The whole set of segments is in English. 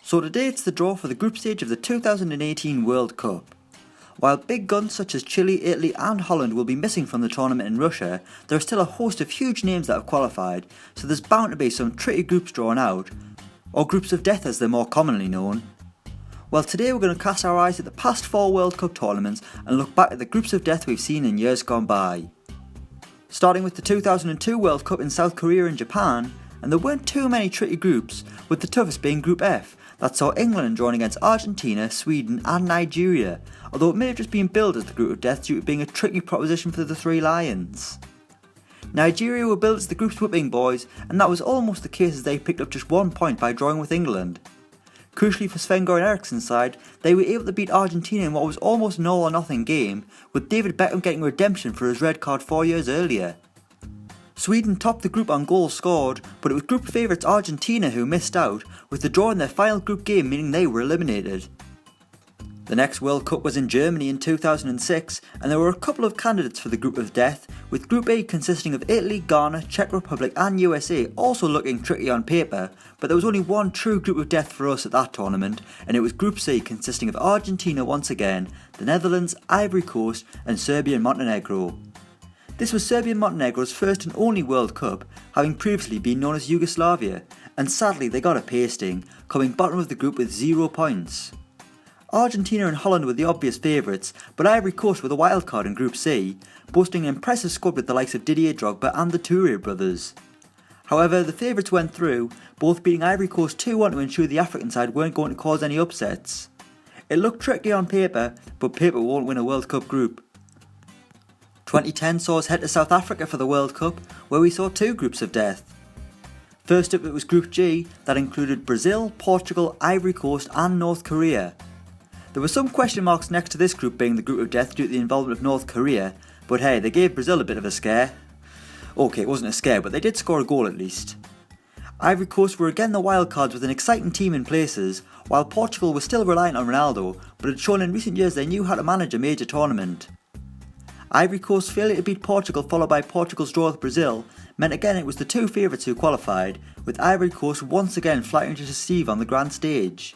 So today it's the draw for the group stage of the 2018 World Cup. While big guns such as Chile, Italy and Holland will be missing from the tournament in Russia, there are still a host of huge names that have qualified, so there's bound to be some tricky groups drawn out, or groups of death as they're more commonly known. Well, today we're going to cast our eyes at the past 4 World Cup tournaments and look back at the groups of death we've seen in years gone by. Starting with the 2002 World Cup in South Korea and Japan, and there weren't too many tricky groups, with the toughest being Group F, that saw England drawn against Argentina, Sweden and Nigeria, although it may have just been billed as the group of death due to being a tricky proposition for the three Lions. Nigeria were billed as the group's whipping boys, and that was almost the case as they picked up just 1 point by drawing with England. Crucially for Sven-Göran Eriksson's side, they were able to beat Argentina in what was almost an all or nothing game, with David Beckham getting redemption for his red card 4 years earlier. Sweden topped the group on goals scored, but it was group favourites Argentina who missed out, with the draw in their final group game meaning they were eliminated. The next World Cup was in Germany in 2006, and there were a couple of candidates for the group of death, with Group A consisting of Italy, Ghana, Czech Republic and USA also looking tricky on paper, but there was only one true group of death for us at that tournament, and it was Group C consisting of Argentina once again, the Netherlands, Ivory Coast and Serbia and Montenegro. This was Serbia and Montenegro's first and only World Cup, having previously been known as Yugoslavia, and sadly they got a pasting, coming bottom of the group with 0 points. Argentina and Holland were the obvious favourites, but Ivory Coast were the wildcard in Group C, boasting an impressive squad with the likes of Didier Drogba and the Touré brothers. However, the favourites went through, both beating Ivory Coast 2-1 to ensure the African side weren't going to cause any upsets. It looked tricky on paper, but paper won't win a World Cup group. 2010 saw us head to South Africa for the World Cup, where we saw 2 groups of death. First up it was Group G, that included Brazil, Portugal, Ivory Coast and North Korea. There were some question marks next to this group being the group of death due to the involvement of North Korea, but hey, they gave Brazil a bit of a scare. Okay, it wasn't a scare, but they did score a goal at least. Ivory Coast were again the wildcards with an exciting team in places, while Portugal was still reliant on Ronaldo, but had shown in recent years they knew how to manage a major tournament. Ivory Coast's failure to beat Portugal followed by Portugal's draw with Brazil meant again it was the 2 favourites who qualified, with Ivory Coast once again flattering to deceive on the grand stage.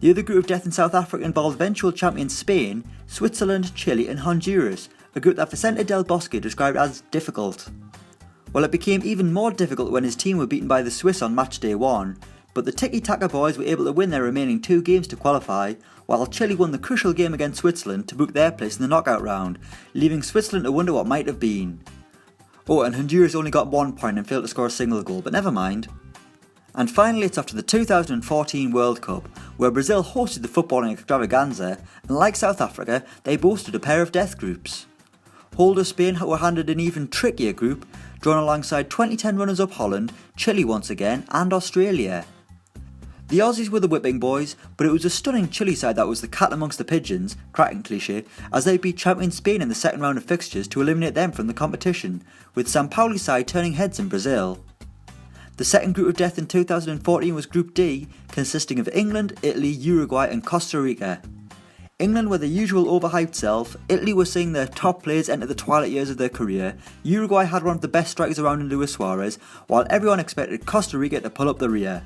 The other group of death in South Africa involved eventual champions Spain, Switzerland, Chile and Honduras, a group that Vicente Del Bosque described as difficult. Well, it became even more difficult when his team were beaten by the Swiss on match day 1, but the Tiki-Taka boys were able to win their remaining 2 games to qualify, while Chile won the crucial game against Switzerland to book their place in the knockout round, leaving Switzerland to wonder what might have been. Oh, and Honduras only got 1 point and failed to score a single goal, but never mind. And finally it's off to the 2014 World Cup, where Brazil hosted the footballing extravaganza, and like South Africa, they boasted a pair of death groups. Holders Spain were handed an even trickier group, drawn alongside 2010 runners-up Holland, Chile once again, and Australia. The Aussies were the whipping boys, but it was a stunning Chile side that was the cat amongst the pigeons, cracking cliché, as they beat champion Spain in the second round of fixtures to eliminate them from the competition, with Sampaoli's side turning heads in Brazil. The second group of death in 2014 was Group D, consisting of England, Italy, Uruguay and Costa Rica. England were the usual overhyped self, Italy was seeing their top players enter the twilight years of their career, Uruguay had one of the best strikers around in Luis Suarez, while everyone expected Costa Rica to pull up the rear.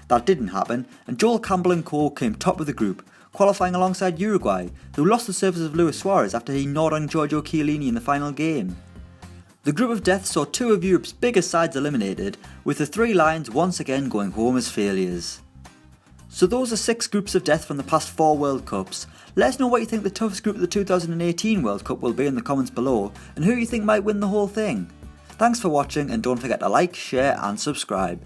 That didn't happen, and Joel Campbell and co came top of the group, qualifying alongside Uruguay, who lost the service of Luis Suarez after he gnawed on Giorgio Chiellini in the final game. The group of death saw 2 of Europe's biggest sides eliminated, with the 3 Lions once again going home as failures. So those are 6 groups of death from the past 4 World Cups. Let us know what you think the toughest group of the 2018 World Cup will be in the comments below, and who you think might win the whole thing. Thanks for watching, and don't forget to like, share and subscribe.